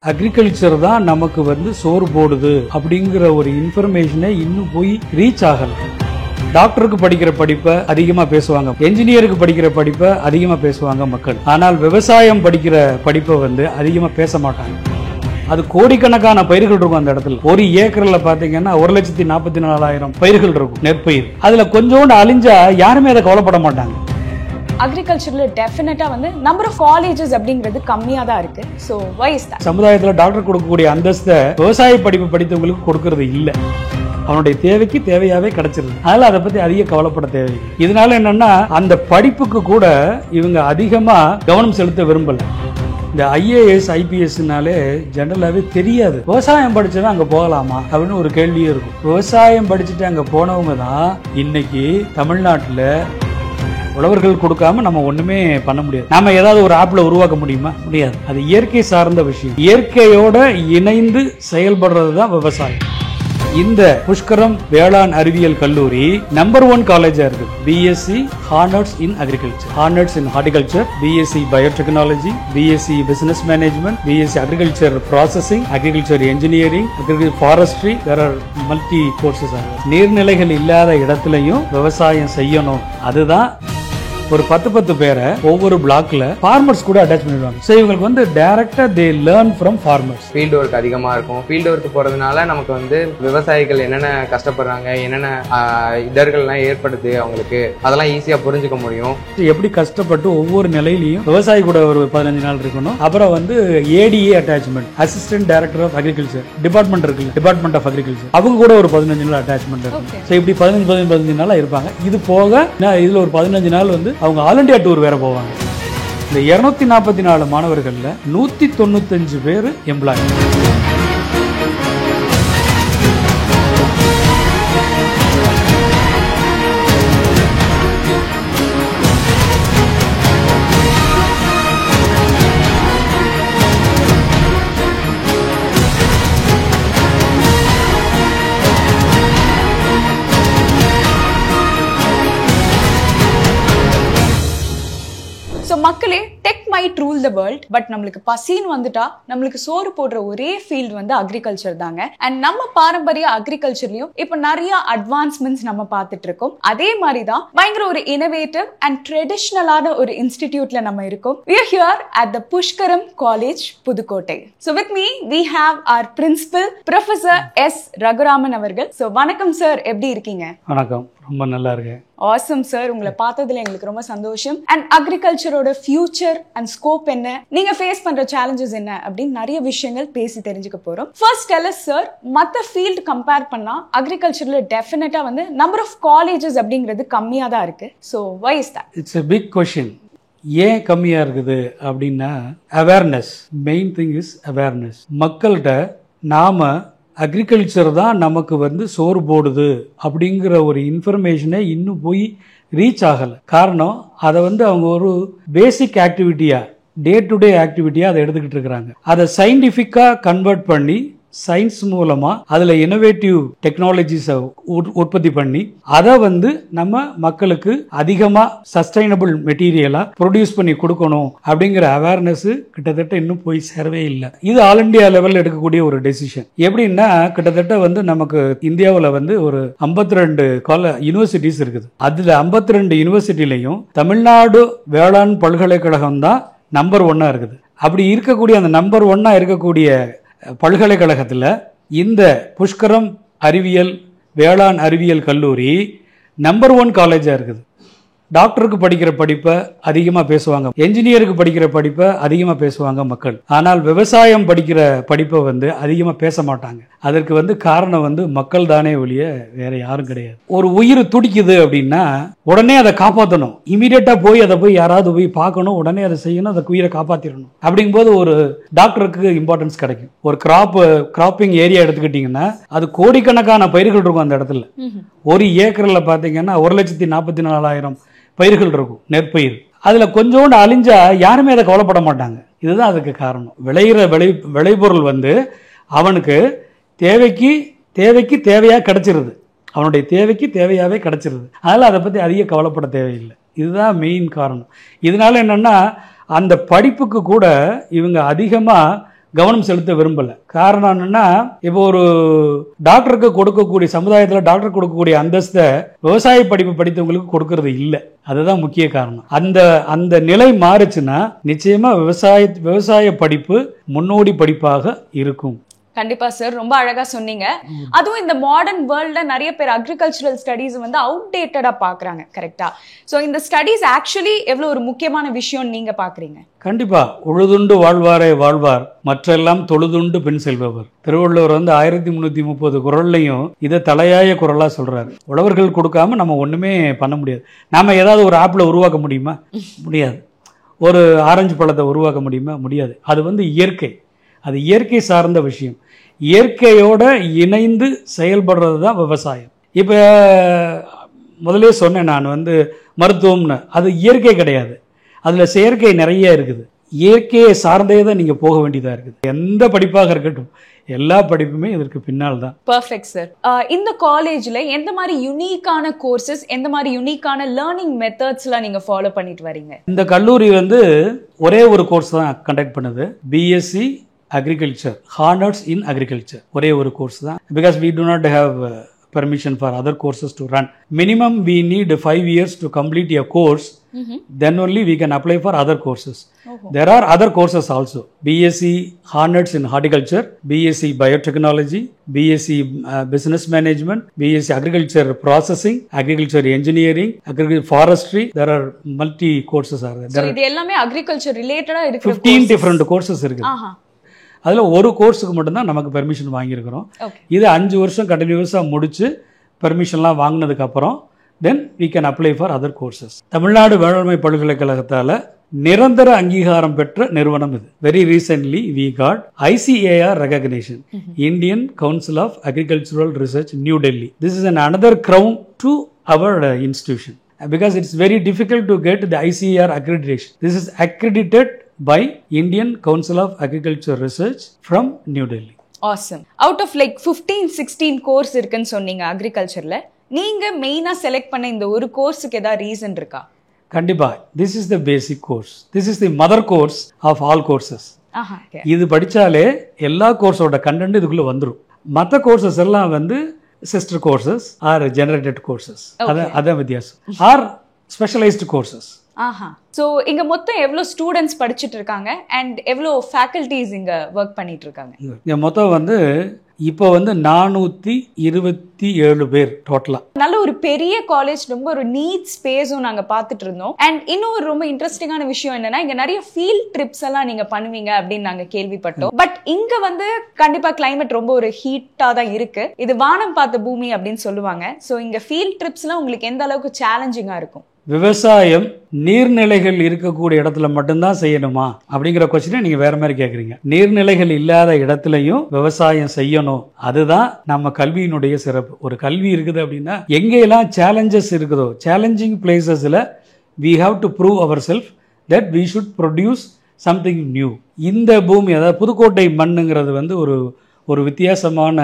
Agriculture தான் நமக்கு சோறு போடுது அப்படிங்கிற ஒரு இன்ஃபர்மேஷனை இன்னும் போய் ரீச் ஆகல. டாக்டருக்கு படிக்கிற படிப்பை அதிகமா பேசுவாங்க, என்ஜினியருக்கு படிக்கிற படிப்பை அதிகமா பேசுவாங்க மக்கள். ஆனால் விவசாயம் படிக்கிற படிப்பை அதிகமா பேச மாட்டாங்க. அது கோடிக்கணக்கான பயிர்கள் இருக்கும் அந்த இடத்துல. ஒரு ஏக்கர்ல பாத்தீங்கன்னா 1,44,000 பயிர்கள் இருக்கும், நெற்பயிர். அதுல கொஞ்சோண்டு அழிஞ்சா யாருமே அதை கவலைப்பட மாட்டாங்க. அக்ரிகல்ச்சர்ல டெஃபினட்டா நம்பர் ஆஃப் காலேஜஸ் அப்படிங்கிறது கம்மியா தான் இருக்கு. So why is that? சமுதாயத்துல டாக்டர் கொடுக்கக்கூடிய அந்தஸ்தை விவசாய படிப்பு படித்தவங்களுக்கு கொடுக்கறது இல்ல. அவனுடைய தேவைக்கு தேவையாவே கிடைச்சிருது. அதனால அதை பத்தி அதிக கவலைப்பட தேவையில்லை. இதனால என்னன்னா அந்த படிப்புக்கு கூட இவங்க அதிகமா கவனம் செலுத்த விரும்பல. இந்த IAS IPSனாலே ஜெனரலாவே தெரியாது. விவசாயம் படிச்சவன் அங்க போகலாமா அப்படின்னு ஒரு கேள்வியே இருக்கும். விவசாயம் படிச்சுட்டு அங்க போனவங்க தான் இன்னைக்கு தமிழ்நாட்டுல உழவர்கள் கொடுக்காம நம்ம ஒண்ணுமே பண்ண முடியாது. நாம ஏதாவது ஒரு ஆப்ல உருவாக்க முடியுமா? முடியாது. அது இயற்கை சார்ந்த விஷயம். இயற்கையோட இணைந்து செயல்படுறது தான் விவசாயம். இந்த புஷ்கரம் வேளாண் அறிவியல் கல்லூரி நம்பர் 1 காலேஜா இருக்கு. BSc honours in agriculture, honours in horticulture, BSc biotechnology, BSc business management, BSc agriculture processing, agriculture engineering, agriculture forestry. There are multi courses. நீர்நிலைகள் இல்லாத இடத்துலயும் விவசாயம் செய்யணும். அதுதான் ஒரு 10 பேரை ஒவ்வொரு பிளாக்ல ஃபார்மர்ஸ் கூட அட்டாச் பண்ணிடுவாங்க. ஸோ இவங்களுக்கு டைரக்டா they learn from farmers. Field work அதிகமா இருக்கும். ஃபீல்டு ஒர்க் போறதுனால நமக்கு விவசாயிகள் என்னென்ன கஷ்டப்படுறாங்க, என்னென்ன இடர்கள்லாம் ஏற்படுது அவங்களுக்கு, அதெல்லாம் ஈஸியா புரிஞ்சுக்க முடியும். எப்படி கஷ்டப்பட்டு ஒவ்வொரு நிலையிலையும் விவசாயி கூட ஒரு 15 நாள் இருக்கணும். அப்புறம் ADA attachment, assistant director of agriculture department இருக்கு, டிபார்ட்மெண்ட் ஆஃப் அக்ரிகல்ச்சர், அவங்க கூட ஒரு 15 நாள் அட்டாச்மெண்ட் இருக்கும். ஸோ இப்படி 15 நாளா இருப்பாங்க. இது போக இதுல ஒரு 15 நாள் அவங்க ஆல் இண்டியா டூர் வேற போவாங்க. இந்த 244 மாணவர்கள்ல 195 பேர் எம்ப்ளாயி. மக்களே, tech might rule the world, but நம்மளுக்கு பசின்னு வந்துட்டா நம்மளுக்கு சோறு போடுற ஒரே ஃபீல்டு அக்ரிகல்ச்சர் தாங்க. அண்ட் நம்ம பாரம்பரிய அக்ரிகல்ச்சர்லயும் இப்ப நிறைய அட்வான்ஸ்மெண்ட்ஸ் நம்ம பார்த்துட்டு இருக்கோம். அதே மாதிரி தான் பயங்கர ஒரு இனோவேட்டிவ் அண்ட் ட்ரெடிஷனலான ஒரு இன்ஸ்டிடியூட்ல நம்ம இருக்கோம். We are here at the Pushkaram College, Pudukkottai. So with me we have our principal Professor S. Raguraman அவர்கள். So வணக்கம் சார், எப்படி இருக்கீங்க? வணக்கம், ரொம்ப நல்லா இருக்கேன். ஆசம் சார், உங்களை பார்த்ததுல எங்களுக்கு ரொம்ப சந்தோஷம். அண்ட் அக்ரிகல்ச்சரோட ஃபியூச்சர் அண்ட் ஸ்கோப் என்ன, நீங்க ஃபேஸ் பண்ற சேலஞ்சஸ் என்ன அப்படின்னு நிறைய விஷயங்கள் பேசி தெரிஞ்சுக்க போறோம். ஃபர்ஸ்ட் டெல் அஸ் சார், மத்த ஃபீல்ட் கம்பேர் பண்ணா அக்ரிகல்ச்சர்ல டெஃபினட்டா நம்பர் ஆஃப் காலேஜஸ் அப்படிங்கிறது கம்மியா தான் இருக்கு. So why is that? It's a big question. ஏன் கம்மியா இருக்குது அப்படின்னா awareness. Main thing is awareness. மக்கள்கிட்ட நாம அக்ரிகல்ச்சர் தான் நமக்கு சோறு போடுது அப்படிங்கிற ஒரு இன்ஃபர்மேஷனை இன்னும் போய் ரீச் ஆகலை. காரணம், அதை அவங்க ஒரு பேசிக் ஆக்டிவிட்டியா, டே டு டே ஆக்டிவிட்டியா அதை எடுத்துக்கிட்டு இருக்கிறாங்க. அதை சயின்டிஃபிக்கா கன்வெர்ட் பண்ணி சயின்ஸ் மூலமா அதுல இனோவேட்டிவ் டெக்னாலஜிஸை உற்பத்தி பண்ணி அதை நம்ம மக்களுக்கு அதிகமா சஸ்டைனபிள் மெட்டீரியலா ப்ரொடியூஸ் பண்ணி கொடுக்கணும் அப்படிங்கிற அவேர்னஸ் கிட்டத்தட்ட இன்னும் போய் சேரவே இல்லை. இது ஆல் இண்டியா லெவல்ல எடுக்கக்கூடிய ஒரு டெசிஷன். எப்படின்னா கிட்டத்தட்ட நமக்கு இந்தியாவில் ஒரு 52 யூனிவர்சிட்டிஸ் இருக்குது. அதுல 52 யூனிவர்சிட்டிலையும் தமிழ்நாடு வேளாண் பல்கலைக்கழகம் தான் நம்பர் 1 இருக்குது. அப்படி இருக்கக்கூடிய அந்த நம்பர் 1 இருக்கக்கூடிய பல்கலைக்கழகத்தில் இந்த புஷ்கரம் அறிவியல் வேளாண் அறிவியல் கல்லூரி நம்பர் 1 காலேஜா இருக்குது. டாக்டருக்கு படிக்கிற படிப்பை அதிகமா பேசுவாங்க, என்ஜினியருக்கு படிக்கிற படிப்பை அதிகமா பேசுவாங்க மக்கள். ஆனால் விவசாயம் படிக்கிற படிப்பை அதிகமா பேச மாட்டாங்க. அதற்கு காரணம் மக்கள் தானே ஒழிய வேற யாரும் கிடையாது. ஒரு உயிர் துடிக்குது அப்படின்னா உடனே அதை காப்பாற்றணும். இமீடியட்டா அதை போய் யாராவது போய் பார்க்கணும், உடனே அதை செய்யணும், அதை உயிரை காப்பாற்றிடணும். அப்படிங்கும்போது ஒரு டாக்டருக்கு இம்பார்ட்டன்ஸ் கிடைக்கும். ஒரு கிராப்பிங் ஏரியா எடுத்துக்கிட்டீங்கன்னா அது கோடிக்கணக்கான பயிர்கள் இருக்கும் அந்த இடத்துல. ஒரு ஏக்கர்ல பாத்தீங்கன்னா 1,44,000 பயிர்கள் இருக்கும், நெற்பயிர். அதுல கொஞ்சோண்டு அழிஞ்சா யாருமே அதை கவலைப்பட மாட்டாங்க. இதுதான் அதுக்கு காரணம். விளையிற விளைபொருள் அவனுக்கு தேவைக்கு தேவையா கிடைச்சிருது. அவனுடைய தேவைக்கு தேவையாவே கிடைச்சிருது. அதனால அதை பத்தி அதிக கவலைப்பட தேவையில்லை. இதுதான் மெயின் காரணம். இதனால என்னன்னா அந்த படிப்புக்கு கூட இவங்க அதிகமா கவனம் செலுத்த விரும்பலை. காரணம் என்னன்னா, இப்போ ஒரு டாக்டருக்கு கொடுக்கக்கூடிய சமுதாயத்தில் டாக்டர் கொடுக்கக்கூடிய அந்தஸ்தை விவசாய படிப்பு படித்தவங்களுக்கு கொடுக்கறது இல்லை. அதுதான் முக்கிய காரணம். அந்த நிலை மாறுச்சுன்னா நிச்சயமா விவசாய படிப்பு முன்னோடி படிப்பாக இருக்கும். கண்டிப்பா சார், ரொம்ப அழகா சொன்னீங்க. அதுவும் இந்த மாடர்ன் வேர்ல்ட்ல நிறைய பேர் அக்ரிகல்ச்சரல் ஸ்டடீஸ் வந்து அவுடேட்டடா பாக்குறாங்க. கரெக்டா? சோ இந்த ஸ்டடீஸ் ஆக்சுவலி எவ்வளவு ஒரு முக்கியமான விஷயம் நீங்க பாக்குறீங்க? கண்டிப்பா. உழுதுண்டு வாழ்வாரே வாழ்வார், மற்றெல்லாம் தொழுதுண்டு பின் செல்பவர். திருவள்ளுவர் வந்து 1330 குறள்லையும் இதை தலையாய குறளா சொல்றாரு. உழவர்கள் கொடுக்காம நம்ம ஒண்ணுமே பண்ண முடியாது. நாம ஏதாவது ஒரு ஆப்பிளை உருவாக்க முடியுமா? முடியாது. ஒரு ஆரஞ்சு பழத்தை உருவாக்க முடியுமா? முடியாது. அது வந்து இயற்கை. அது இயற்கை சார்ந்த விஷயம். இயற்கையோட இணைந்து செயல்படுறது தான் விவசாயம். இப்போ முதலே சொன்னேன் நான் வந்து மருத்துவம்னு, அது இயற்கை கிடையாது. அதில் செயற்கை நிறைய இருக்குது. இயற்கையை சார்ந்தே தான் நீங்கள் போக வேண்டியதாக இருக்குது. எந்த படிப்பாக இருக்கட்டும், எல்லா படிப்புமே இதற்கு பின்னால் தான். Perfect sir. இந்த காலேஜில் எந்த மாதிரி யூனிக்கான கோர்சஸ், எந்த மாதிரி யூனிக்கான லேர்னிங் மெத்தட்ஸ்லாம் நீங்கள் ஃபாலோ பண்ணிட்டு வரீங்க? இந்த கல்லூரி வந்து ஒரே ஒரு கோர்ஸ் தான் கண்டக்ட் பண்ணுது. BSc Agriculture, Honors in Agriculture. ஒரே ஒரு கோர்ஸ் தான். Because we do not have permission for other courses to run. Minimum we need 5 years to complete a course. Then only we can apply for other courses. There are other courses also. BSc Honors in Horticulture, BSc Biotechnology, BSc Business Management, BSc Agriculture Processing, Agriculture Engineering, Agriculture Forestry. There are multi courses are there. So இது எல்லாமே agriculture related இருக்கிற 15 different courses இருக்கு. அதில் ஒரு கோர்ஸுக்கு மட்டும்தான் நமக்கு permission வாங்கியிருக்கிறோம். இது 5 வருஷம் கண்டினியூஸாக முடித்து பெர்மிஷன்லாம் வாங்கினதுக்கப்புறம் தென் we can apply for other courses. Tamil Nadu வேளாண்மை பல்கலைக்கழகத்தால் நிரந்தர அங்கீகாரம் பெற்ற நிறுவனம் இது. Very recently we got ICAR recognition, Indian Council of Agricultural Research, New Delhi. This is another crown to our institution because it's very difficult to get the ICAR accreditation. This is accredited by Indian Council of Agriculture Research from New Delhi. Awesome. Out of like 15-16 course இருக்குன்னு சொன்னீங்க அக்ரிகல்ச்சர்ல, நீங்க மெயினா select பண்ண இந்த ஒரு கோர்ஸுக்கு ஏதாவது reason இருக்கா? கண்டிப்பா. This is the basic course. This is the mother course of all courses. இது படிச்சாலே எல்லா கோர்ஸோட கண்டென்ட் இதுக்குள்ள வந்துரும். மற்ற கோர்சஸ் எல்லாம் வந்து sister courses are generated courses. அதான் வித்தியாசம். R specialised courses. ஸோ இங்கே மொத்தம் எவ்வளோ ஸ்டூடெண்ட்ஸ் படிச்சுட்டு இருக்காங்க அண்ட் எவ்வளோ ஃபேக்கல்டிஸ் இங்கே ஒர்க் பண்ணிட்டு இருக்காங்க? இங்கே மொத்தம் வந்து இப்போ வந்து 427 பேர் டோட்டலாக. நல்ல ஒரு பெரிய காலேஜ், ரொம்ப ஒரு நீட் ஸ்பேஸும் நாங்கள் பார்த்துட்டு இருந்தோம். அண்ட் இன்னும் ஒரு ரொம்ப இன்ட்ரெஸ்டிங்கான விஷயம் என்னன்னா, இங்கே நிறைய ஃபீல்ட் ட்ரிப்ஸ் எல்லாம் நீங்கள் பண்ணுவீங்க அப்படின்னு நாங்கள் கேள்விப்பட்டோம். பட் இங்கே வந்து கண்டிப்பாக கிளைமேட் ரொம்ப ஒரு ஹீட்டாக தான் இருக்கு. இது வானம் பார்த்த பூமி அப்படின்னு சொல்லுவாங்க. ஸோ இங்கே ஃபீல்ட் ட்ரிப்ஸ்லாம் உங்களுக்கு எந்த அளவுக்கு சேலஞ்சிங்காக இருக்கும்? விவசாயம் நீர்நிலைகள் இருக்கக்கூடிய இடத்துல மட்டும்தான் செய்யணுமா அப்படிங்கிற கொஸ்டினை நீங்க வேற மாதிரி கேக்குறீங்க. நீர்நிலைகள் இல்லாத இடத்துலயும் விவசாயம் செய்யணும். அதுதான் நம்ம கல்வியினுடைய சிறப்பு. ஒரு கல்வி இருக்குது அப்படின்னா எங்கெல்லாம் சேலஞ்சஸ் இருக்குதோ, challenging பிளேசஸ்ல we have to prove ourselves that we should produce something new. இந்த பூமி, அதாவது புதுக்கோட்டை மண்ணுங்கிறது வந்து ஒரு வித்தியாசமான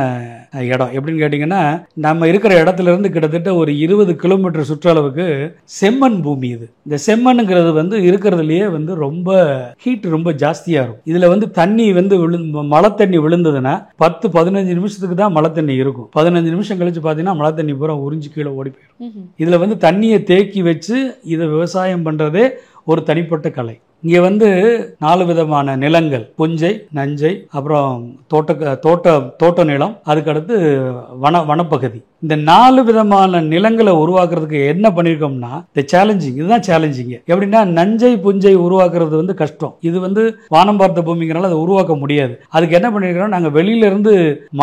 இடம். எப்படின்னு கேட்டிங்கன்னா, நம்ம இருக்கிற இடத்துல இருந்து கிட்டத்தட்ட ஒரு 20 கிலோமீட்டர் சுற்றளவுக்கு செம்மண் பூமி இது. இந்த செம்மண்ணுங்கிறது வந்து இருக்கிறதுலையே வந்து ரொம்ப ஹீட் ரொம்ப ஜாஸ்தியாக இருக்கும். இதில் வந்து தண்ணி வந்து மழை தண்ணி விழுந்ததுன்னா 10-15 நிமிஷத்துக்கு தான் மழை தண்ணி இருக்கும். 15 நிமிஷம் கழிச்சு பார்த்தீங்கன்னா மழை தண்ணி பூரா உறிஞ்சி கீழே ஓடி போயிடும். இதில் வந்து தண்ணியை தேக்கி வச்சு இதை விவசாயம் பண்ணுறதே ஒரு தனிப்பட்ட கலை. இங்கே வந்து 4 விதமான நிலங்கள், புஞ்சை, நஞ்சை, அப்புறம் தோட்ட நிலம், அதுக்கடுத்து வனப்பகுதி. இந்த 4 விதமான நிலங்களை உருவாக்குறதுக்கு என்ன பண்ணியிருக்கோம்னா, இந்த சேலஞ்சிங், இதுதான் சேலஞ்சிங். எப்படின்னா, நஞ்சை புஞ்சை உருவாக்குறது வந்து கஷ்டம். இது வந்து வானம் பார்த்த பூமிங்கிறனால அதை உருவாக்க முடியாது. அதுக்கு என்ன பண்ணியிருக்கிறோம், நாங்கள் வெளியில இருந்து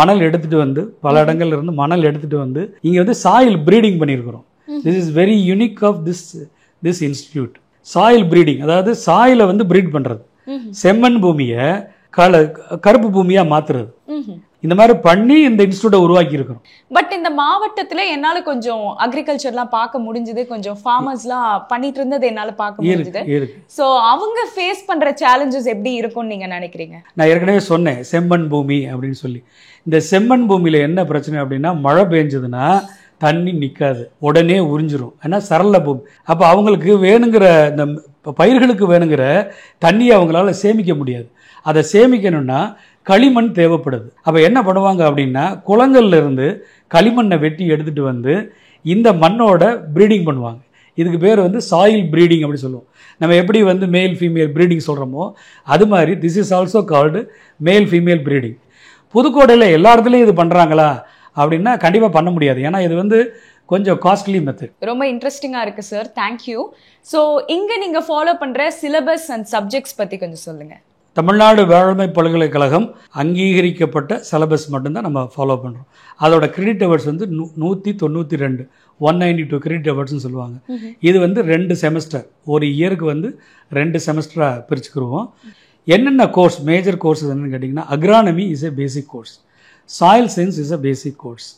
மணல் எடுத்துட்டு வந்து, பல இடங்கள்ல இருந்து மணல் எடுத்துட்டு வந்து இங்கே வந்து சாயில் பிரீடிங் பண்ணியிருக்கிறோம். This is very unique of this institute. Soil breeding, அதாவது சாயில வந்து பிரீட் பண்றது, செம்மண் பூமியை கருப்பு பூமியா மாத்துறது. இந்த மாதிரி பண்ணி இந்த இன்ஸ்டிடியூட்டை உருவாக்கி இருக்கிறோம். பட் இந்த மாவட்டத்துல என்னால கொஞ்சம் அக்ரிகல்ச்சர்லாம் பார்க்க முடிஞ்சது, கொஞ்சம் ஃபார்மர்ஸ்லாம் பண்ணிட்டு இருந்தது என்னால பார்க்க முடிஞ்சது. சோ அவங்க ஃபேஸ் பண்ற சேலஞ்சஸ் எப்படி இருக்கும்னு நீங்க நினைக்கிறீங்க? நான் ஏற்கனவே சொன்னேன் செம்மண் பூமி அப்படின்னு சொல்லி. இந்த செம்மண் பூமியில என்ன பிரச்சனை அப்படின்னா, மழை பெஞ்சதுன்னா தண்ணி நிற்காது, உடனே உறிஞ்சிரும். ஏன்னா சரள பூமி. அப்போ அவங்களுக்கு வேணுங்கிற இந்த பயிர்களுக்கு வேணுங்கிற தண்ணியை அவங்களால சேமிக்க முடியாது. அதை சேமிக்கணும்னா களிமண் தேவைப்படுது. அப்போ என்ன பண்ணுவாங்க அப்படின்னா குளங்கள்ல இருந்து களிமண்ணை வெட்டி எடுத்துகிட்டு வந்து இந்த மண்ணோட ப்ரீடிங் பண்ணுவாங்க. இதுக்கு பேர் வந்து சாயில் ப்ரீடிங் அப்படி சொல்லுவோம். நம்ம எப்படி வந்து மேல் ஃபீமேல் ப்ரீடிங் சொல்கிறோமோ அது மாதிரி this is also called male female breeding. புதுக்கோட்டையில் எல்லா இடத்துலையும் இது பண்ணுறாங்களா அப்படின்னா கண்டிப்பாக பண்ண முடியாது. ஏன்னா இது வந்து கொஞ்சம் காஸ்ட்லி மெத்தட். ரொம்ப இன்ட்ரெஸ்டிங்காக இருக்குது சார், தேங்க்யூ. ஸோ இங்கே நீங்கள் ஃபாலோ பண்ணுற சிலபஸ் அண்ட் சப்ஜெக்ட்ஸ் பற்றி கொஞ்சம் சொல்லுங்கள். தமிழ்நாடு வேளாண்மை பல்கலைக்கழகம் அங்கீகரிக்கப்பட்ட சிலபஸ் மட்டும்தான் நம்ம ஃபாலோ பண்ணுறோம். அதோட கிரெடிட் ஹவர்ஸ் வந்து 192 192 கிரெடிட் ஹவர்ஸ்னு சொல்லுவாங்க. இது வந்து 2 செமஸ்டர், ஒரு இயருக்கு வந்து 2 செமஸ்டராக பிரிச்சுக்கிடுவோம். என்னென்ன கோர்ஸ் மேஜர் கோர்ஸஸ் என்னென்னு கேட்டிங்கன்னா agronomy is a basic course, soil science is a basic course,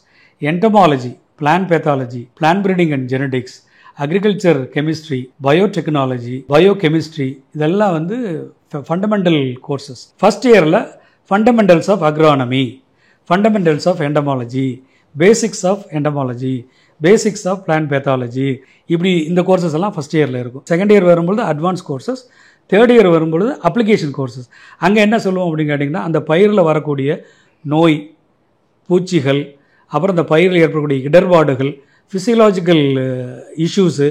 entomology, plant pathology, plant breeding and genetics, agriculture chemistry, biotechnology, biochemistry, இதெல்லாம் வந்து ஃபண்டமெண்டல் கோர்சஸ். ஃபஸ்ட் இயரில் fundamentals of agronomy, fundamentals of entomology, basics of entomology, basics of plant pathology, இப்படி இந்த courses எல்லாம் first இயரில் இருக்கும். Second year வரும்பொழுது advance courses, third year வரும்பொழுது அப்ளிகேஷன் கோர்சஸ். அங்கே என்ன சொல்லுவோம் அப்படின்னு கேட்டிங்கன்னா அந்த பயிரில் வரக்கூடிய நோய், பூச்சிகள், அப்புறம் இந்த பயிரில் ஏற்படக்கூடிய இடர்பாடுகள், ஃபிசியலாஜிக்கல் இஷ்யூஸு,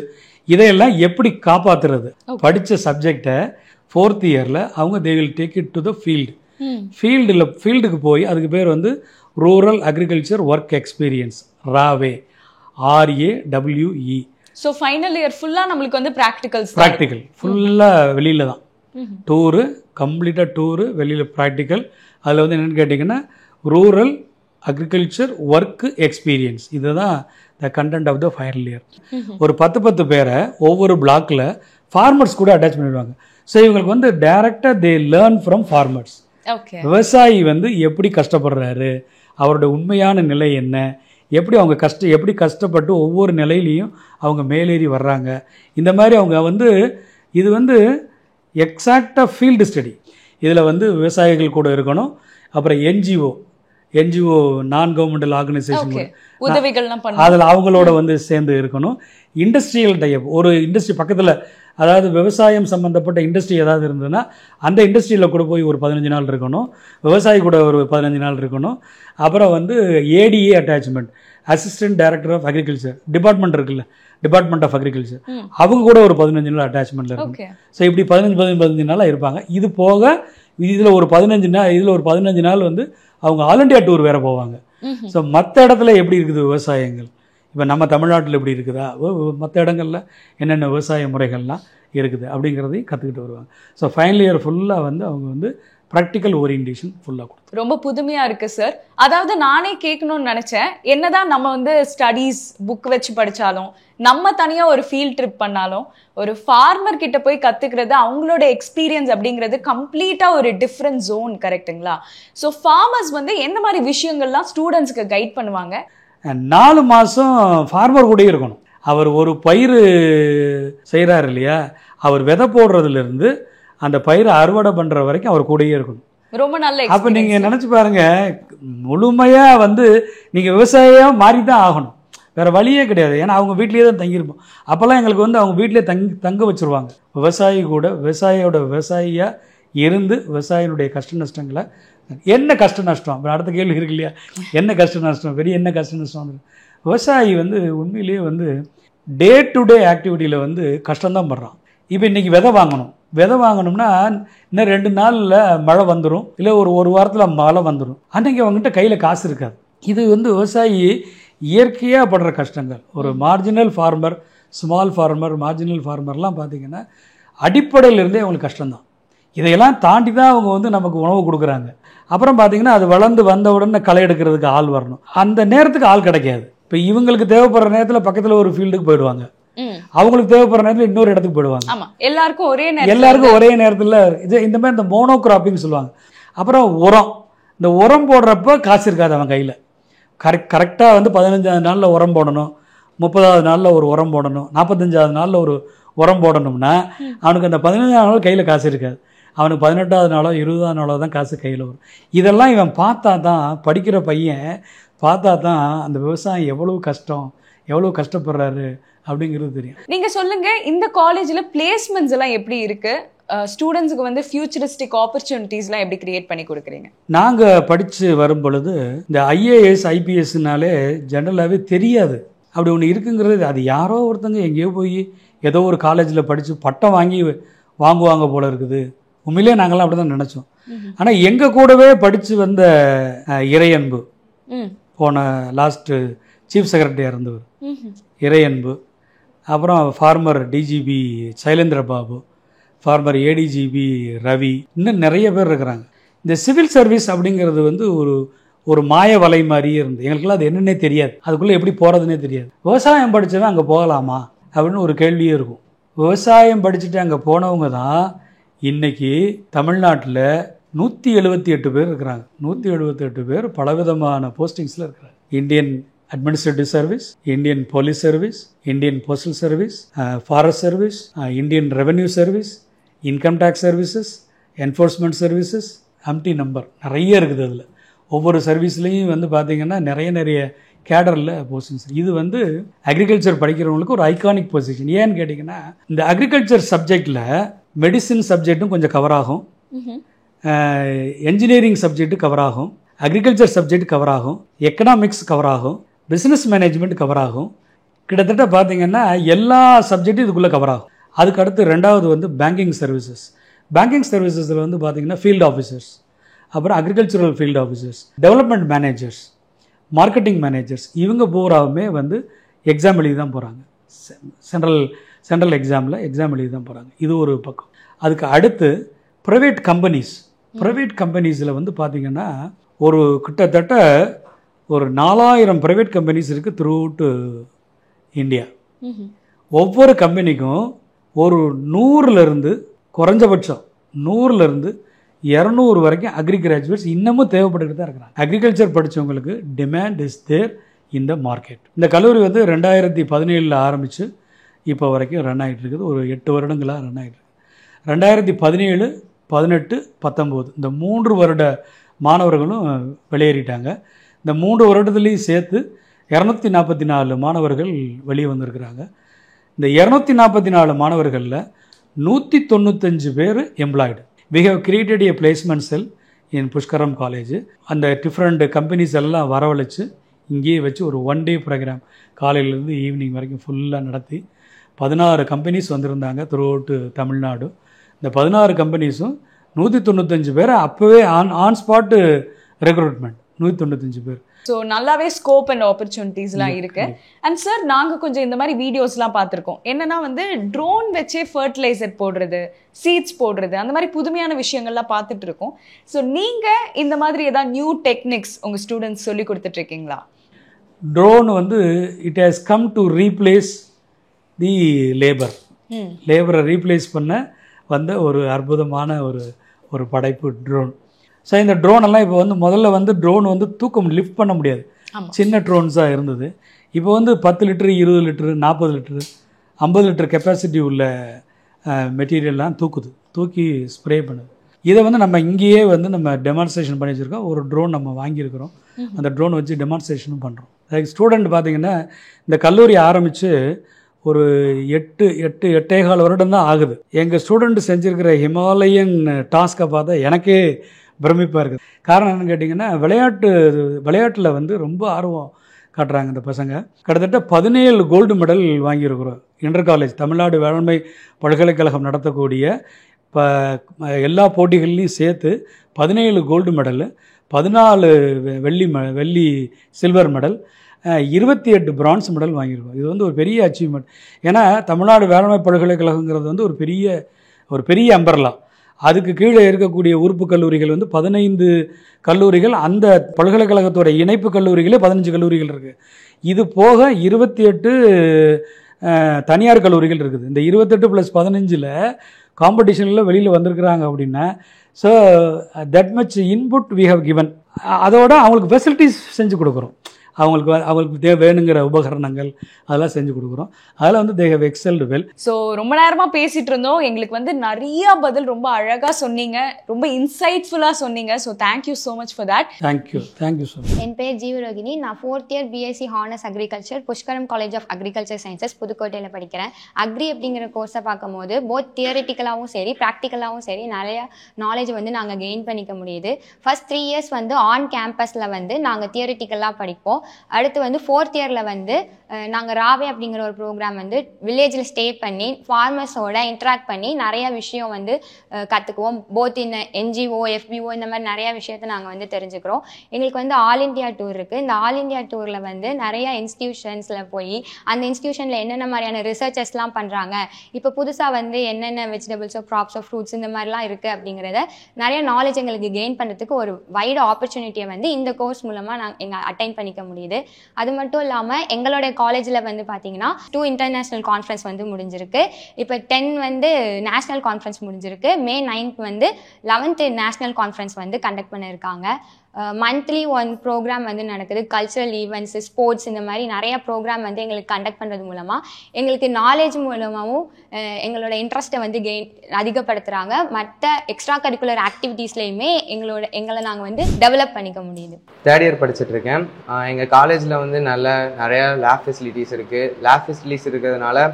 இதையெல்லாம் எப்படி காப்பாற்றுறது படித்த சப்ஜெக்டை ஃபோர்த் இயரில் அவங்க they will take it to the ஃபீல்டுக்கு போய் அதுக்கு பேர் வந்து ரூரல் அக்ரிகல்ச்சர் ஒர்க் எக்ஸ்பீரியன்ஸ், ராவே, RAWE. ஸோ ஃபைனல் இயர் ஃபுல்லாக நம்மளுக்கு வந்து ப்ராக்டிக்கல் ஃபுல்லாக வெளியில் தான் டூரு, கம்ப்ளீட்டாக டூரு, வெளியில் ப்ராக்டிக்கல். அதில் வந்து என்னென்னு கேட்டிங்கன்னா ரூரல் அக்ரிகல்ச்சர் ஒர்க் எக்ஸ்பீரியன்ஸ், இதுதான் the content of the final year. ஒரு 10 பேரை ஒவ்வொரு பிளாக்கில் ஃபார்மர்ஸ் கூட அட்டாச் பண்ணிடுவாங்க. ஸோ இவங்களுக்கு வந்து டைரெக்டாக தே லேர்ன் ஃப்ரம் ஃபார்மர்ஸ். விவசாயி வந்து எப்படி கஷ்டப்படுறாரு, அவரோட உண்மையான நிலை என்ன, எப்படி அவங்க எப்படி கஷ்டப்பட்டு ஒவ்வொரு நிலையிலையும் அவங்க மேலேறி வர்றாங்க, இந்த மாதிரி அவங்க வந்து இது வந்து எக்ஸாக்டாக ஃபீல்டு ஸ்டடி. இதில் வந்து விவசாயிகள் கூட இருக்கணும், அப்புறம் NGO நான் கவர்மெண்டல் ஆர்கனைசேஷன் அதில் அவங்களோட வந்து சேர்ந்து இருக்கணும். இண்டஸ்ட்ரியல் டைப், ஒரு இண்டஸ்ட்ரி பக்கத்தில், அதாவது விவசாயம் சம்மந்தப்பட்ட இண்டஸ்ட்ரி ஏதாவது இருந்ததுன்னா அந்த இண்டஸ்ட்ரியில் கூட போய் ஒரு 15 நாள் இருக்கணும், விவசாயி கூட ஒரு 15 நாள் இருக்கணும். அப்புறம் வந்து ADA attachment, assistant director of agriculture department இருக்குல்ல, டிபார்ட்மெண்ட் ஆஃப் அக்ரிகல்ச்சர், அவங்க கூட ஒரு 15 நாள் அட்டாச்மெண்ட்டில் இருக்கும். ஸோ இப்படி 15 நாளாக இருப்பாங்க. இது போக இதில் ஒரு 15 நாள் வந்து அவங்க ஆல் இண்டியா டூர் வேறு போவாங்க. ஸோ மற்ற இடத்துல எப்படி இருக்குது விவசாயங்கள், இப்போ நம்ம தமிழ்நாட்டில் எப்படி இருக்குதா, மற்ற இடங்களில் என்னென்ன விவசாய முறைகள்லாம் இருக்குது அப்படிங்கிறதையும் கற்றுக்கிட்டு வருவாங்க. ஸோ ஃபைனல் இயர் ஃபுல்லாக வந்து அவங்க வந்து ப்ராக்டிக்கல் ஓரியன்டேஷன் ஃபுல்லாக கொடுத்து ரொம்ப புதுமையாக இருக்குது சார். அதாவது நானே கேட்கணும்னு நினச்சேன், என்னதான் நம்ம வந்து ஸ்டடீஸ் புக் வச்சு படித்தாலும், நம்ம தனியாக ஒரு ஃபீல்ட் ட்ரிப் பண்ணாலும், ஒரு ஃபார்மர் கிட்ட போய் கற்றுக்கிறது, அவங்களோட எக்ஸ்பீரியன்ஸ் அப்படிங்கிறது கம்ப்ளீட்டாக ஒரு டிஃப்ரெண்ட் ஜோன், கரெக்டுங்களா? ஸோ ஃபார்மர்ஸ் வந்து எந்த மாதிரி விஷயங்கள்லாம் ஸ்டூடெண்ட்ஸ்க்கு கைட் பண்ணுவாங்க? 4 மாதம் ஃபார்மர் கூட இருக்கணும். அவர் ஒரு பயிர் செய்கிறார் இல்லையா, அவர் விதை போடுறதுலேருந்து அந்த பயிரை அறுவடை பண்ணுற வரைக்கும் அவர் கூடயே இருக்கணும். ரொம்ப நல்ல. அப்போ நீங்கள் நினச்சி பாருங்கள், முழுமையாக வந்து நீங்கள் விவசாயியாக மாறி தான் ஆகணும், வேறு வழியே கிடையாது. ஏன்னா அவங்க வீட்லேயே தான் தங்கியிருப்போம். அப்போல்லாம் எங்களுக்கு வந்து அவங்க வீட்டிலே தங்க வச்சுருவாங்க. விவசாயி கூட விவசாயியாக இருந்து விவசாயினுடைய கஷ்ட நஷ்டங்களை, என்ன கஷ்ட நஷ்டம், அடுத்த கேள்வி இருக்கு இல்லையா, என்ன கஷ்ட நஷ்டம், பெரிய என்ன கஷ்ட நஷ்டம். விவசாயி வந்து உண்மையிலேயே வந்து டே டு டே ஆக்டிவிட்டியில் வந்து கஷ்டம்தான் படுறான். இப்போ இன்றைக்கி விதை வாங்கணும்னா இன்னும் 2 நாளில் மழை வந்துடும், இல்லை ஒரு வாரத்தில் மழை வந்துடும். அன்றைக்கி அவங்ககிட்ட கையில் காசு இருக்காது. இது வந்து விவசாயி இயற்கையாக படுற கஷ்டங்கள். ஒரு marginal farmer, small farmer, marginal ஃபார்மர்லாம் பார்த்திங்கன்னா அடிப்படையிலிருந்தே அவங்களுக்கு கஷ்டம்தான். இதையெல்லாம் தாண்டி தான் அவங்க வந்து நமக்கு உணவு கொடுக்குறாங்க. அப்புறம் பார்த்திங்கன்னா அது வளர்ந்து வந்த உடனே களை எடுக்கிறதுக்கு ஆள் வரணும், அந்த நேரத்துக்கு ஆள் கிடைக்காது. இப்போ இவங்களுக்கு தேவைப்படுற நேரத்தில் பக்கத்தில் ஒரு ஃபீல்டுக்கு போயிடுவாங்க, அவங்களுக்கு தேவைப்படுற நேரத்தில் இன்னொரு இடத்துக்கு போயிடுவாங்க. எல்லாருக்கும் ஒரே நேரத்தில் இந்த மாதிரி இந்த மோனோ கிராப்பிங் சொல்லுவாங்க. அப்புறம் இந்த உரம் போடுறப்ப காசு இருக்காது அவன் கையில். கரெக்டாக வந்து 15ஆவது நாளில் உரம் போடணும், 30ஆவது நாளில் ஒரு உரம் போடணும், 45ஆவது நாளில் ஒரு உரம் போடணும்னா அவனுக்கு அந்த 15ஆவது நாள் கையில் காசு இருக்காது. அவனுக்கு 18ஆவது நாளோ 20ஆவது நாளோ தான் காசு கையில் வரும். இதெல்லாம் இவன் பார்த்தா தான், படிக்கிற பையன் பார்த்தா தான் அந்த விவசாயம் எவ்வளோ கஷ்டப்படுறாரு அப்படிங்கிறது தெரியும். நீங்க சொல்லுங்க, இந்த காலேஜ்ல பிளேஸ்மெண்ட்ஸ் எல்லாம் எப்படி இருக்கு? ஸ்டூடெண்ட்ஸுக்கு வந்து ஃபியூச்சரிஸ்டிக் ஆப்பர்ச்சுனிட்டிஸ்லாம் எப்படி கிரியேட் பண்ணி கொடுக்குறீங்க? நாங்கள் படித்து வரும் பொழுது இந்த ஐஏஎஸ் ஐபிஎஸ்னாலே ஜென்ரலாகவே தெரியாது. அப்படி ஒன்று இருக்குங்கிறது, அது யாரோ ஒருத்தங்க எங்கேயோ போய் ஏதோ ஒரு காலேஜில் படித்து பட்டம் வாங்குவாங்க போல இருக்குது. உண்மையிலே நாங்கள்லாம் அப்படி தான் நினச்சோம். ஆனால் எங்கள் கூடவே படித்து வந்த இறையன்பு, போன லாஸ்ட்டு சீஃப் செக்ரட்டரியாக இருந்தவர் இறையன்பு, அப்புறம் former DGP Sylendra Babu, former ADGP Ravi, இன்னும் நிறைய பேர் இருக்கிறாங்க. இந்த சிவில் சர்வீஸ் அப்படிங்கிறது வந்து ஒரு மாய வலை மாதிரியே இருந்து எங்களுக்குலாம் அது என்னன்னே தெரியாது, அதுக்குள்ளே எப்படி போகிறதுனே தெரியாது. விவசாயம் படித்தவன் அங்கே போகலாமா அப்படின்னு ஒரு கேள்வியே இருக்கும். விவசாயம் படிச்சுட்டு அங்கே போனவங்க தான் இன்றைக்கி தமிழ்நாட்டில் 178 பேர் இருக்கிறாங்க. 178 பேர் பலவிதமான போஸ்டிங்ஸில் இருக்கிறாங்க. Indian administrative service, Indian police service, Indian postal service, forest service, Indian revenue service, income tax services, enforcement services, அம்டி நம்பர் நிறைய இருக்குது. அதில் ஒவ்வொரு சர்வீஸ்லேயும் வந்து பார்த்திங்கன்னா நிறைய கேடரில் போஸ்டிங்ஸ். இது வந்து அக்ரிகல்ச்சர் படிக்கிறவங்களுக்கு ஒரு ஐகானிக் பொசிஷன். ஏன்னு கேட்டிங்கன்னா, இந்த அக்ரிகல்ச்சர் சப்ஜெக்டில் மெடிசின் சப்ஜெக்ட்டும் கொஞ்சம் கவர் ஆகும், என்ஜினியரிங் சப்ஜெக்ட்டு கவர் ஆகும், அக்ரிகல்ச்சர் சப்ஜெக்ட் கவர் ஆகும், எக்கனாமிக்ஸ் கவர் ஆகும், பிஸ்னஸ் மேனேஜ்மெண்ட் கவர் ஆகும். கிட்டத்தட்ட பார்த்திங்கன்னா எல்லா சப்ஜெக்டும் இதுக்குள்ளே கவர் ஆகும். அதுக்கு அடுத்து ரெண்டாவது வந்து பேங்கிங் சர்வீசஸ். பேங்கிங் சர்வீசஸில் வந்து பார்த்திங்கன்னா ஃபீல்டு ஆஃபீஸர்ஸ், அப்புறம் agricultural field officers, development managers, marketing managers, இவங்க பூராவுமே வந்து எக்ஸாம் எழுதி தான் போகிறாங்க. சென்ட்ரல் எக்ஸாமில் எக்ஸாம் எழுதி தான் போகிறாங்க. இது ஒரு பக்கம். அதுக்கு அடுத்து ப்ரைவேட் கம்பெனிஸில் வந்து பார்த்திங்கன்னா கிட்டத்தட்ட ஒரு 4000 ப்ரைவேட் கம்பெனிஸ் இருக்குது த்ரூ அவுட் இந்தியா. ஒவ்வொரு கம்பெனிக்கும் ஒரு 100லேருந்து குறைஞ்சபட்சம் 100லேருந்து 200 வரைக்கும் அக்ரி கிராஜுவேட்ஸ் இன்னமும் தேவைப்பட்டுக்கிட்டு தான் இருக்கிறாங்க. அக்ரிகல்ச்சர் படித்தவங்களுக்கு demand is there in the market. இந்த கல்லூரி வந்து 2017 ஆரம்பித்து இப்போ வரைக்கும் ரன் ஆகிட்டு இருக்குது. ஒரு 8 வருடங்களாக ரன் ஆகிட்டு இருக்குது. 2017, 18, 19 இந்த 3 வருட மாணவர்களும் வெளியேறிட்டாங்க. இந்த 3 வருடத்துலேயும் சேர்த்து 244 மாணவர்கள் வெளியே வந்திருக்கிறாங்க. இந்த 244 மாணவர்களில் 195 பேர் employed. We have created a placement cell in Pushkaram college. அந்த டிஃப்ரெண்ட் கம்பெனிஸ் எல்லாம் வரவழைச்சு இங்கேயே வச்சு ஒரு 1 டே ப்ரோக்ராம் காலையிலேருந்து ஈவினிங் வரைக்கும் ஃபுல்லாக நடத்தி 16 கம்பெனிஸ் வந்திருந்தாங்க த்ரூ அவுட் தமிழ்நாடு. இந்த 16 கம்பெனிஸும் 195 பேர் அப்போவே ஆன் ஸ்பாட்டு ரெக்ரூட்மெண்ட் 195 பேர். ஸோ நல்லாவே ஸ்கோப் அண்ட் ஆப்பர்ச்சுனிட்டிஸ்லாம் இருக்கு. அண்ட் சார், நாங்கள் கொஞ்சம் இந்த மாதிரி வீடியோஸ்லாம் பார்த்துருக்கோம். என்னன்னா வந்து ட்ரோன் வச்சே ஃபர்டிலைசர் போடுறது, சீட்ஸ் போடுறது, அந்த மாதிரி புதுமையான விஷயங்கள்லாம் பார்த்துட்டு இருக்கோம். ஸோ நீங்கள் இந்த மாதிரி ஏதாவது நியூ டெக்னிக்ஸ் உங்கள் ஸ்டூடெண்ட்ஸ் சொல்லி கொடுத்துட்ருக்கீங்களா? ட்ரோன் வந்து it has come to replace the லேபரை ரீப்ளேஸ் பண்ண வந்த ஒரு அற்புதமான ஒரு படைப்பு ட்ரோன். ஸோ இந்த ட்ரோனெல்லாம் இப்போ வந்து முதல்ல வந்து ட்ரோன் வந்து லிஃப்ட் பண்ண முடியாது, சின்ன ட்ரோன்ஸாக இருந்தது. இப்போ வந்து 10 litre, 20 litre, 40 litre, 50 litre capacity உள்ள மெட்டீரியல்லாம் தூக்கி ஸ்ப்ரே பண்ணுது. இதை வந்து நம்ம இங்கேயே வந்து நம்ம டெமான்ஸ்ட்ரேஷன் பண்ணி வச்சுருக்கோம். ஒரு ட்ரோன் நம்ம வாங்கியிருக்கிறோம். அந்த ட்ரோன் வச்சு டெமான்ஸ்ட்ரேஷனும் பண்ணுறோம். அதுக்கு ஸ்டூடெண்ட் பார்த்திங்கன்னா இந்த கல்லூரி ஆரம்பித்து ஒரு 8-8.25 வருடம் தான் ஆகுது. எங்கள் ஸ்டூடெண்ட் செஞ்சுருக்கிற ஹிமாலயன் டாஸ்க்கை பார்த்தா எனக்கே பிரமிப்பாக இருக்குது. காரணம் என்னென்னு கேட்டிங்கன்னா, விளையாட்டில் வந்து ரொம்ப ஆர்வம் காட்டுறாங்க இந்த பசங்க. கிட்டத்தட்ட 17 கோல்டு மெடல் வாங்கியிருக்கிறோம். இன்டர் காலேஜ் தமிழ்நாடு வேளாண்மை பல்கலைக்கழகம் நடத்தக்கூடிய எல்லா போட்டிகள்லையும் சேர்த்து 17 கோல்டு மெடல், 14 வெள்ளி சில்வர் மெடல், 28 பிரான்ஸ் மெடல் வாங்கியிருக்கோம். இது வந்து ஒரு பெரிய அச்சீவ்மெண்ட். ஏன்னா தமிழ்நாடு வேளாண்மை பல்கலைக்கழகங்கிறது வந்து ஒரு பெரிய அம்பர்லா. அதுக்கு கீழே இருக்கக்கூடிய உறுப்பு கல்லூரிகள் வந்து 15 கல்லூரிகள், அந்த பல்கலைக்கழகத்தோட இணைப்பு கல்லூரிகளே 15 கல்லூரிகள் இருக்குது. இது போக 28 தனியார் கல்லூரிகள் இருக்குது. இந்த 28 + 15 காம்படிஷனில் வெளியில் வந்திருக்கிறாங்க அப்படின்னா, so that much input we have given. அதோட அவங்களுக்கு ஃபெசிலிட்டிஸ் செஞ்சு கொடுக்குறோம். அவங்களுக்கு வேணுங்கிற உபகரணங்கள் அதெல்லாம் செஞ்சு கொடுக்குறோம். அதில் வந்து they have excelled well. So ரொம்ப நேரமாக பேசிகிட்டு இருந்தோம். எங்களுக்கு வந்து நிறைய பதில் ரொம்ப அழகாக சொன்னீங்க, ரொம்ப இன்சைட்ஃபுல்லாக சொன்னீங்க. So thank you so much for that. Thank you so much. என் பேர் ஜீவரோகினி. நான் 4th year BSc honours agriculture Pushkaram college of agriculture sciences புதுக்கோட்டையில் படிக்கிறேன். அக்ரி அப்படிங்கிற கோர்ஸை பார்க்கும்போது போத் தியரிட்டிக்கலாகவும் சரி ப்ராக்டிக்கலாகவும் சரி நிறைய நாலேஜ் வந்து நாங்கள் கெயின் பண்ணிக்க முடியுது. ஃபர்ஸ்ட் 3 இயர்ஸ் வந்து ஆன் கேம்பஸில் வந்து நாங்கள் தியரிட்டிக்கலாக படிப்போம். அடுத்து வந்து 4th இயரில் வந்து நாங்கள் ராவே அப்படிங்கிற ஒரு ப்ரோக்ராம் வந்து வில்லேஜில் ஸ்டே பண்ணி ஃபார்மர்ஸோட இன்ட்ராக்ட் பண்ணி நிறைய விஷயம் வந்து கற்றுக்குவோம். போத் இன் என்ஜிஓ எஃபிஓ இந்த மாதிரி நிறைய விஷயத்தை நாங்கள் வந்து தெரிஞ்சுக்கிறோம். எங்களுக்கு வந்து ஆல் இண்டியா டூர் இருக்குது. இந்த ஆல் இண்டியா டூரில் வந்து நிறைய இன்ஸ்டியூஷன்ஸில் போய் அந்த இன்ஸ்டியூஷனில் என்னென்ன மாதிரியான ரிசர்ச்சஸ்லாம் பண்ணுறாங்க, இப்போ புதுசாக வந்து என்னென்ன வெஜிடபிள்ஸோ க்ராப்ஸோ ஃப்ரூட்ஸ் இந்த மாதிரிலாம் இருக்குது அப்படிங்கிறத நிறைய நாலேஜ் எங்களுக்கு கெயின் பண்ணுறதுக்கு ஒரு வைடு ஆப்பர்ச்சுனிட்டியை வந்து இந்த கோர்ஸ் மூலமாக எங்கள் அட்டைன் பண்ணிக்க முடியுது. அது மட்டும் இல்லாமல் எங்களுடைய காலேஜில் வந்து பார்த்தீங்கன்னா 2 இன்டர்நேஷ்னல் கான்ஃபரன்ஸ் வந்து முடிஞ்சிருக்கு. இப்போ 10 வந்து நேஷ்னல் கான்ஃபரன்ஸ் முடிஞ்சிருக்கு. May 9th வந்து 11th நேஷ்னல் கான்ஃபரன்ஸ் வந்து கண்டக்ட் பண்ணியிருக்காங்க. மந்த்லி 1 ப்ரோக்ராம் வந்து நடக்குது. கல்ச்சரல் ஈவெண்ட்ஸ், ஸ்போர்ட்ஸ் இந்த மாதிரி நிறைய ப்ரோக்ராம் வந்து எங்களுக்கு கண்டக்ட் பண்ணுறது மூலமாக எங்களுக்கு நாலேஜ் மூலமாகவும் எங்களோட இன்ட்ரெஸ்ட்டை வந்து அதிகப்படுத்துகிறாங்க. மற்ற எக்ஸ்ட்ரா கரிக்குலர் ஆக்டிவிட்டீஸ்லையுமே எங்களை நாங்கள் வந்து டெவலப் பண்ணிக்க முடியுது. 3rd இயர் படிச்சுட்டு இருக்கேன். எங்கள் காலேஜில் வந்து நிறைய லேப் ஃபெசிலிட்டிஸ் இருக்குது. லேப் ஃபெசிலிட்டிஸ் இருக்கிறதுனால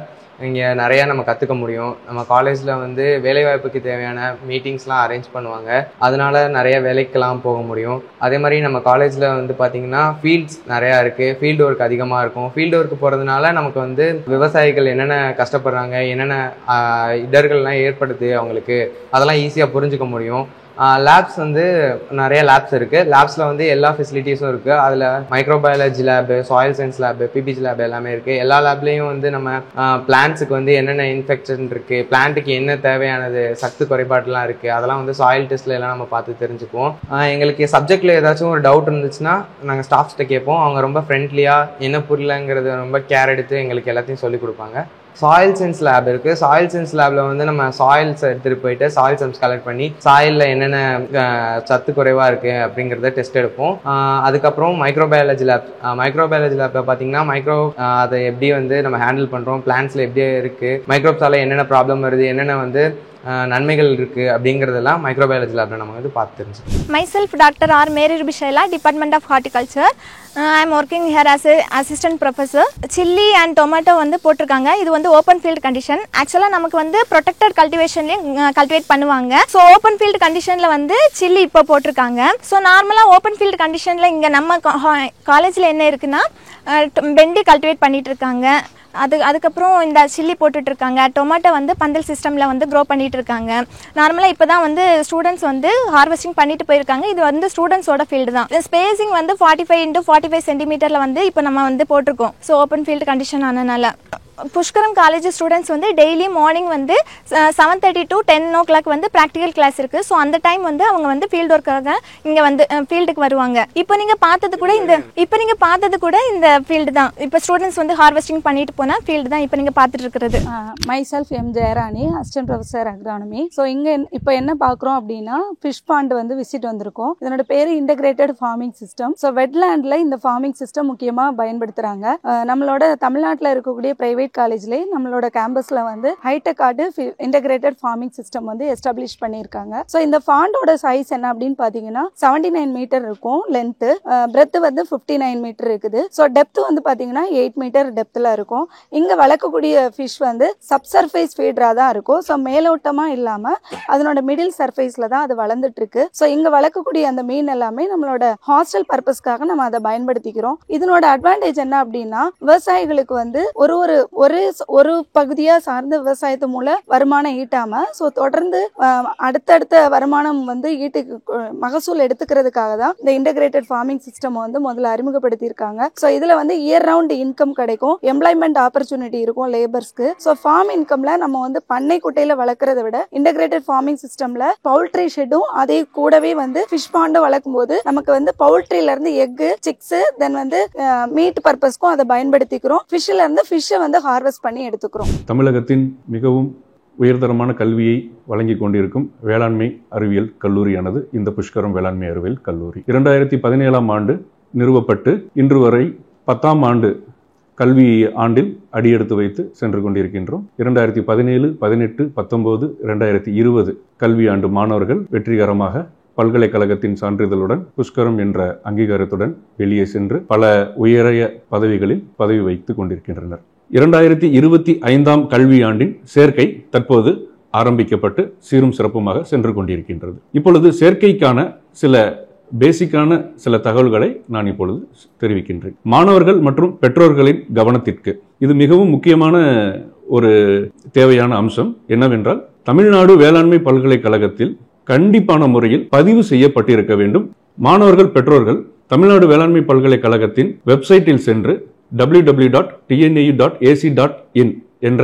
இங்கே நிறையா நம்ம கற்றுக்க முடியும். நம்ம காலேஜில் வந்து வேலைவாய்ப்புக்கு தேவையான மீட்டிங்ஸ்லாம் அரேஞ்ச் பண்ணுவாங்க. அதனால நிறைய வேலைக்கெல்லாம் போக முடியும். அதே மாதிரி நம்ம காலேஜில் வந்து பார்த்திங்கன்னா ஃபீல்ட்ஸ் நிறையா இருக்குது. ஃபீல்டு ஒர்க் அதிகமாக இருக்கும். ஃபீல்டு ஒர்க்கு போகிறதுனால நமக்கு வந்து விவசாயிகள் என்னென்ன கஷ்டப்படுறாங்க, என்னென்ன இடர்கள்லாம் ஏற்படுது அவங்களுக்கு, அதெல்லாம் ஈஸியாக புரிஞ்சுக்க முடியும். லேப்ஸ் வந்து நிறைய லேப்ஸ் இருக்குது. லேப்ஸில் வந்து எல்லா ஃபெசிலிட்டிஸும் இருக்குது. அதில் microbiology lab, soil science lab, PPG lab எல்லாமே இருக்குது. எல்லா லேப்லேயும் வந்து நம்ம பிளான்ட்ஸுக்கு வந்து என்னென்ன இன்ஃபெக்ஷன் இருக்குது, பிளான்ட்டுக்கு என்ன தேவையானது சத்து குறைபாடுலாம் இருக்குது, அதெல்லாம் வந்து சாயில் டெஸ்ட்டில் எல்லாம் நம்ம பார்த்து தெரிஞ்சுக்குவோம். எங்களுக்கு சப்ஜெக்டில் ஏதாச்சும் ஒரு டவுட் இருந்துச்சுன்னா நாங்கள் ஸ்டாஃப்ஸ்கிட்ட கேட்போம். அவங்க ரொம்ப ஃப்ரெண்ட்லியாக என்ன புரியலங்கிறது ரொம்ப கேர் எடுத்து எங்களுக்கு எல்லாத்தையும் சொல்லிக் கொடுப்பாங்க. சாயில் சயின்ஸ் லேப் இருக்குது. சாயில் சயின்ஸ் லேபில் வந்து நம்ம சாயில்ஸ் எடுத்துகிட்டு போயிட்டு சாயில் சயின்ஸ் கலெக்ட் பண்ணி சாயிலில் என்னென்ன சத்து குறைவாக இருக்குது அப்படிங்கிறத டெஸ்ட் எடுப்போம். அதுக்கப்புறம் மைக்ரோபயாலஜி லேப்பில் பார்த்தீங்கன்னா அதை எப்படி வந்து நம்ம ஹேண்டில் பண்ணுறோம், பிளான்ட்ஸில் எப்படி இருக்குது, மைக்ரோப்ஸால் என்னென்ன ப்ராப்ளம் வருது, என்னென்ன வந்து நன்மைகள் இருக்குது அப்படிங்கிறதெல்லாம் மைக்ரோபயாலஜி லேபில் நம்ம வந்து பார்த்து தெரிஞ்சுக்கணும். Myself Dr. R. Mary Rubishaila, Department of Horticulture. I am working here as a assistant professor. Chilli and tomato வந்து போட்டிருக்காங்க. இது வந்து ஓப்பன் ஃபீல்டு கண்டிஷன். ஆக்சுவலாக நமக்கு வந்து ப்ரொடெக்டட் கல்டிவேஷன்லேயும் கல்டிவேட் பண்ணுவாங்க. ஸோ ஓப்பன் ஃபீல்டு கண்டிஷனில் வந்து சில்லி இப்போ போட்டிருக்காங்க. ஸோ நார்மலாக ஓப்பன் ஃபீல்டு கண்டிஷனில் இங்கே நம்ம காலேஜில் என்ன இருக்குன்னா வெண்டி கல்டிவேட் பண்ணிட்டு இருக்காங்க. அதுக்கப்புறம் இந்த சில்லி போட்டுட்ருக்காங்க. டொமேட்டோ வந்து பந்தல் சிஸ்டமில் வந்து க்ரோ பண்ணிகிட்டு இருக்காங்க. நார்மலாக இப்போ தான் வந்து ஸ்டூடெண்ட்ஸ் வந்து ஹார்வெஸ்டிங் பண்ணிட்டு போயிருக்காங்க. இது வந்து ஸ்டூடெண்ட்ஸோட ஃபீல்டு தான். ஸ்பேசிங் வந்து 45 x 45 சென்டிமீட்டரில் வந்து இப்போ நம்ம வந்து போட்டிருக்கோம். ஸோ ஓப்பன் ஃபீல்டு கண்டிஷன் ஆனதுனால புஷ்கரம் காலேஜ் ஸ்டூடெண்ட்ஸ் வந்து டெய்லி மார்னிங் வந்து 7:30 to 10 o'clock வந்து ப்ராக்டிக்கல் கிளாஸ் இருக்குது. ஸோ அந்த டைம் வந்து அவங்க வந்து ஃபீல்டு ஒர்க்காக இங்கே வந்து ஃபீல்டுக்கு வருவாங்க. இப்போ நீங்கள் பார்த்தது கூட இந்த ஃபீல்டு தான். இப்போ ஸ்டூடெண்ட்ஸ் வந்து ஹார்வெஸ்டிங் பண்ணிட்டு போனால் ஃபீல்டு தான் இப்போ நீங்கள் பார்த்துட்டு இருக்கிறது. Myself M Jayarani, assistant professor agronomy. So இங்கே இப்போ என்ன பார்க்குறோம் அப்படின்னா ஃபிஷ் பாண்ட் வந்து விசிட் வந்திருக்கோம். இதனோட பேர் இன்டகிரேட்டட் ஃபார்மிங் சிஸ்டம். ஸோ வெட்லேண்டில் இந்த ஃபார்மிங் சிஸ்டம் முக்கியமாக பயன்படுத்துகிறாங்க. நம்மளோட தமிழ்நாட்டில் இருக்கக்கூடிய பிரைவேட் காலேஜ்லேயே நம்மளோட கேம்பஸ்ல வந்து ஹைடெக் இன்டகிரேட்டட் ஃபார்மிங் சிஸ்டம் வந்து எஸ்டாப்ளிஷ் பண்ணியிருக்காங்க. ஸோ இந்த ஃபாண்டோட சைஸ் என்ன அப்படின்னு பார்த்தீங்கன்னா 79 மீட்டர் இருக்கும் லென்த்து. பிரெத் வந்து 59 மீட்டர் இருக்குது. ஸோ டெப்த் வந்து பார்த்தீங்கன்னா 8 மீட்டர் டெப்த்தில் இருக்கும். இங்கே வளர்க்கக்கூடிய ஃபிஷ் வந்து சப்சர்ஃபேஸ் ஃபீடராக தான் இருக்கும். ஸோ மேலோட்டமாக இல்லாமல் அதனோட மிடில் சர்ஃபேஸில் தான் அது வளர்ந்துட்டு இருக்கு. ஸோ இங்கே வளர்க்கக்கூடிய அந்த மீன் எல்லாமே நம்மளோட ஹாஸ்டல் பர்பஸ்க்காக நம்ம அதை பயன்படுத்திக்கிறோம். இதனோட அட்வான்டேஜ் என்ன அப்படின்னா விவசாயிகளுக்கு வந்து ஒரு பகுதியா சார்ந்த விவசாயத்து மூலம் வருமானம் ஈட்டாம ஸோ தொடர்ந்து அடுத்தடுத்த வருமானம் வந்து மகசூல் எடுத்துக்கிறதுக்காக தான் இந்த இன்டகிரேட்டட் ஃபார்மிங் சிஸ்டம் வந்து முதல்ல அறிமுகப்படுத்தி இருக்காங்க. ஸோ இதுல வந்து இயர் ரவுண்ட் இன்கம் கிடைக்கும், எம்ப்ளாய்மெண்ட் ஆப்பர்ச்சுனிட்டி இருக்கும் லேபர்ஸ்க்கு. ஸோ ஃபார்ம் இன்கம்ல நம்ம வந்து பண்ணை குட்டையில வளர்க்கறத விட இன்டகிரேட்டட் ஃபார்மிங் சிஸ்டம்ல பவுல்ட்ரி ஷெட்டும் அதே கூடவே வந்து ஃபிஷ் பாண்டும் வளர்க்கும் போது நமக்கு வந்து பவுல்ட்ரியில இருந்து எக்கு, சிக்ஸ், தென் வந்து மீட் பர்பஸ்க்கும் அதை பயன்படுத்திக்கிறோம். ஃபிஷ்ல இருந்து ஃபிஷ்ஷை வந்து ஹார்வெஸ்ட் பண்ணி எடுத்துக்கிறோம். தமிழகத்தின் மிகவும் உயர்தரமான கல்வியை வழங்கி கொண்டிருக்கும் வேளாண்மை அறிவியல் கல்லூரியானது இந்த புஷ்கரம் வேளாண்மை அறிவியல் கல்லூரி. 2017ஆம் ஆண்டு நிறுவப்பட்டு இன்று வரை 10ஆம் ஆண்டு கல்வி ஆண்டில் அடியெடுத்து வைத்து சென்று கொண்டிருக்கின்றோம். 2017, 18, 19, 2020 கல்வி ஆண்டு மாணவர்கள் வெற்றிகரமாக பல்கலைக்கழகத்தின் சான்றிதழுடன் புஷ்கரம் என்ற அங்கீகாரத்துடன் வெளியே சென்று பல உயரிய பதவிகளில் பதவி வைத்துக் கொண்டிருக்கின்றனர். 2025ஆம் கல்வி ஆண்டின் சேர்க்கை தற்போது ஆரம்பிக்கப்பட்டு சீரும் சிறப்புமாக சென்று கொண்டிருக்கின்றது. இப்பொழுது சேர்க்கைக்கான சில பேசிக்கான சில தகவல்களை நான் இப்பொழுது தெரிவிக்கின்றேன். மாணவர்கள் மற்றும் பெற்றோர்களின் கவனத்திற்கு இது மிகவும் முக்கியமான ஒரு தேவையான அம்சம் என்னவென்றால், தமிழ்நாடு வேளாண்மை பல்கலைக்கழகத்தில் கண்டிப்பான முறையில் பதிவு செய்யப்பட்டிருக்க வேண்டும். மாணவர்கள் பெற்றோர்கள் தமிழ்நாடு வேளாண்மை பல்கலைக்கழகத்தின் வெப்சைட்டில் சென்று www.tnau.ac.in என்ற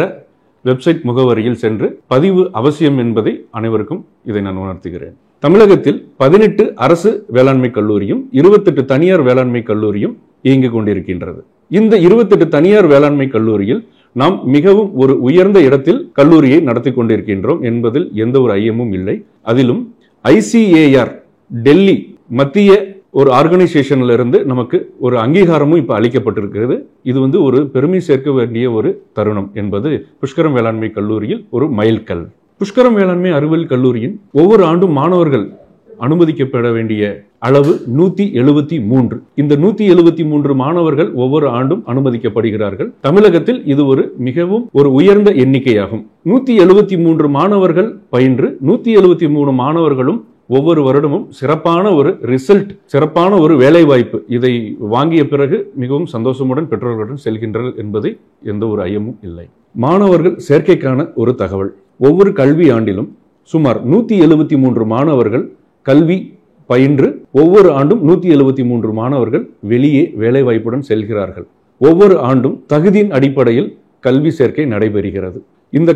வெப்சைட் முகவரியில் சென்று பதிவு அவசியம் என்பதை அனைவருக்கும் இதை நான் உணர்த்துகிறேன். தமிழகத்தில் 18 அரசு வேளாண்மை கல்லூரியும் 28 தனியார் வேளாண்மை கல்லூரியும் இயங்கிக் கொண்டிருக்கின்றது. இந்த 28 தனியார் வேளாண்மை கல்லூரியில் நாம் மிகவும் ஒரு உயர்ந்த இடத்தில் கல்லூரியை நடத்தி கொண்டிருக்கின்றோம் என்பதில் எந்த ஒரு ஐயமும் இல்லை. அதிலும் ICAR டெல்லி மத்திய ஒரு ஆர்கனைசேஷன்ல இருந்து நமக்கு ஒரு அங்கீகாரமும் இப்ப அளிக்கப்பட்டிருக்கிறது. இது ஒரு பெருமை சேர்க்க வேண்டிய ஒரு தருணம் என்பது புஷ்கரம் வேளாண்மை கல்லூரியில் ஒரு மைல்கல். புஷ்கரம் வேளாண்மை அறிவியல் கல்லூரியின் ஒவ்வொரு ஆண்டும் மாணவர்கள் அனுமதிக்கப்பட வேண்டிய அளவு 173. இந்த 173 மாணவர்கள் ஒவ்வொரு ஆண்டும் அனுமதிக்கப்படுகிறார்கள். தமிழகத்தில் இது மிகவும் ஒரு உயர்ந்த எண்ணிக்கையாகும். 173 மாணவர்கள் பயின்று 173 மாணவர்களும் ஒவ்வொரு வருடமும் சிறப்பான ஒரு ரிசல்ட், சிறப்பான ஒரு வேலை வாய்ப்பு இதை வாங்கிய பிறகு மிகவும் சந்தோஷமுடன் பெற்றோர்களுடன் செல்கின்றனர் என்பதை எந்த ஒரு ஐயமும் இல்லை. மாணவர்கள் சேர்க்கைக்கான ஒரு தகவல். ஒவ்வொரு கல்வி ஆண்டிலும் சுமார் 173 மாணவர்கள் கல்வி பயின்று ஒவ்வொரு ஆண்டும் 173 மாணவர்கள் வெளியே வேலை வாய்ப்புடன் செல்கிறார்கள். ஒவ்வொரு ஆண்டும் தகுதியின் அடிப்படையில் கல்வி சேர்க்கை நடைபெறுகிறது. இந்த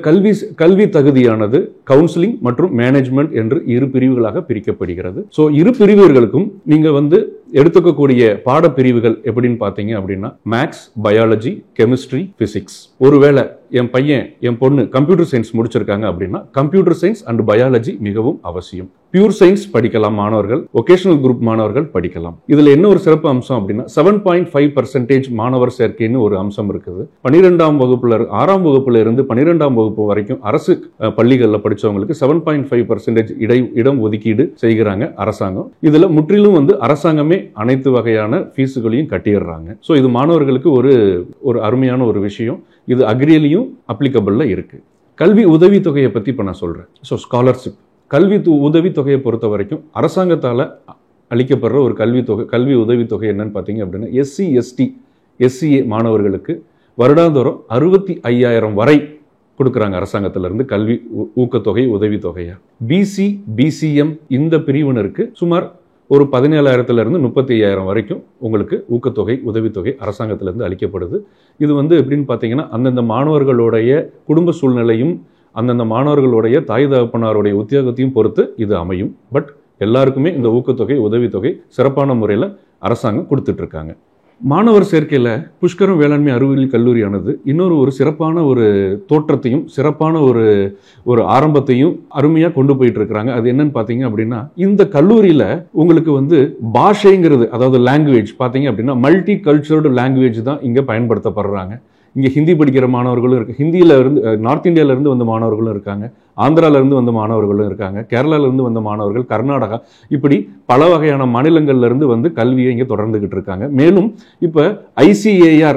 கல்வி தகுதியானது கவுன்சிலிங் மற்றும் மேனேஜ்மெண்ட் என்று இரு பிரிவுகளாக பிரிக்கப்படுகிறது. ஸோ இரு பிரிவுகளுக்கும் நீங்க எடுத்துக்கக்கூடிய பாடப்பிரிவுகள் எப்படின்னு பார்த்தீங்க அப்படின்னா, மேத்ஸ், பயாலஜி, கெமிஸ்ட்ரி, பிசிக்ஸ். ஒருவேளை என் பையன் என் பொண்ணு கம்ப்யூட்டர் சயின்ஸ் முடிச்சிருக்காங்க அப்படின்னா கம்ப்யூட்டர் சயின்ஸ் அண்ட் பயாலஜி மிகவும் அவசியம். பியூர் சயின்ஸ் படிக்கலாம் மாணவர்கள், வொகேஷனல் குரூப் மாணவர்கள் படிக்கலாம். இதுல என்ன ஒரு சிறப்பு அம்சம் அப்படின்னா 7.5% மாணவர் சேர்க்கைன்னு ஒரு அம்சம் இருக்குது. 12ஆம் வகுப்புல 6ஆம் வகுப்புல இருந்து 12ஆம் வகுப்பு வரைக்கும் அரசு பள்ளிகளில் படிச்சவங்களுக்கு 7.5% இடம் ஒதுக்கீடு செய்கிறாங்க அரசாங்கம். இதுல முற்றிலும் அரசாங்கமே அனைத்து வகையான ஃபீஸுகளையும் கட்டிடுறாங்க. ஸோ இது மாணவர்களுக்கு ஒரு அருமையான ஒரு விஷயம். இது அக்ரியிலையும் அப்ளிகபிள்ல இருக்கு. கல்வி உதவித்தொகையை பத்தி இப்ப நான் சொல்றேன். ஸோ ஸ்காலர்ஷிப் கல்வி உதவித்தொகையை பொறுத்த வரைக்கும் அரசாங்கத்தால அளிக்கப்படுற ஒரு கல்வி உதவித்தொகை என்னன்னு பார்த்தீங்க அப்படின்னா, SC, ST, SCA மாணவர்களுக்கு வருடாந்தோறும் 65,000 வரை கொடுக்குறாங்க அரசாங்கத்திலிருந்து கல்வி ஊக்கத்தொகை உதவித்தொகையா. BC, BCM இந்த பிரிவினருக்கு சுமார் ஒரு 17,000 35,000 வரைக்கும் உங்களுக்கு ஊக்கத்தொகை உதவித்தொகை அரசாங்கத்திலிருந்து அளிக்கப்படுது. இது எப்படின்னு பார்த்தீங்கன்னா, அந்தந்த மாணவர்களுடைய குடும்ப சூழ்நிலையும் அந்தந்த மாணவர்களுடைய தாய் தகப்பனாருடைய உத்தியோகத்தையும் பொறுத்து இது அமையும். பட் எல்லாருக்குமே இந்த ஊக்கத்தொகை உதவித்தொகை சிறப்பான முறையில் அரசாங்கம் கொடுத்துட்டு இருக்காங்க. மாணவர் சேர்க்கையில் புஷ்கரம் வேளாண்மை அறிவியல் கல்லூரியானது ஒரு சிறப்பான ஒரு தோற்றத்தையும் சிறப்பான ஒரு ஆரம்பத்தையும் அருமையாக கொண்டு போயிட்டு இருக்கிறாங்க. அது என்னன்னு பார்த்தீங்க அப்படின்னா, இந்த கல்லூரியில் உங்களுக்கு பாஷைங்கிறது, அதாவது லாங்குவேஜ் பார்த்தீங்க அப்படின்னா மல்டி கல்ச்சர்டு லாங்குவேஜ் தான் இங்கே பயன்படுத்தப்படுறாங்க. இங்கே ஹிந்தி படிக்கிற மாணவர்களும் இருக்கு, ஹிந்தியில இருந்து நார்த் இந்தியாவில இருந்து வந்த மாணவர்களும் இருக்காங்க, ஆந்திரால இருந்து வந்த மாணவர்களும் இருக்காங்க, கேரளால இருந்து வந்த மாணவர்கள், கர்நாடகா, இப்படி பல வகையான மாநிலங்கள்ல இருந்து கல்வியை இங்கே தொடர்ந்துகிட்டு இருக்காங்க. மேலும் இப்ப ICAR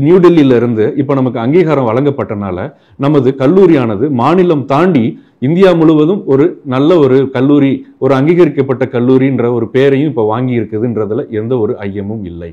நியூ டெல்லியில இருந்து இப்ப நமக்கு அங்கீகாரம் வழங்கப்பட்டனால நமது கல்லூரியானது மாநிலம் தாண்டி இந்தியா முழுவதும் ஒரு நல்ல ஒரு கல்லூரி, ஒரு அங்கீகரிக்கப்பட்ட கல்லூரின்ற ஒரு பெயரையும் இப்ப வாங்கி இருக்குதுன்றதுல எந்த ஒரு ஐயமும் இல்லை.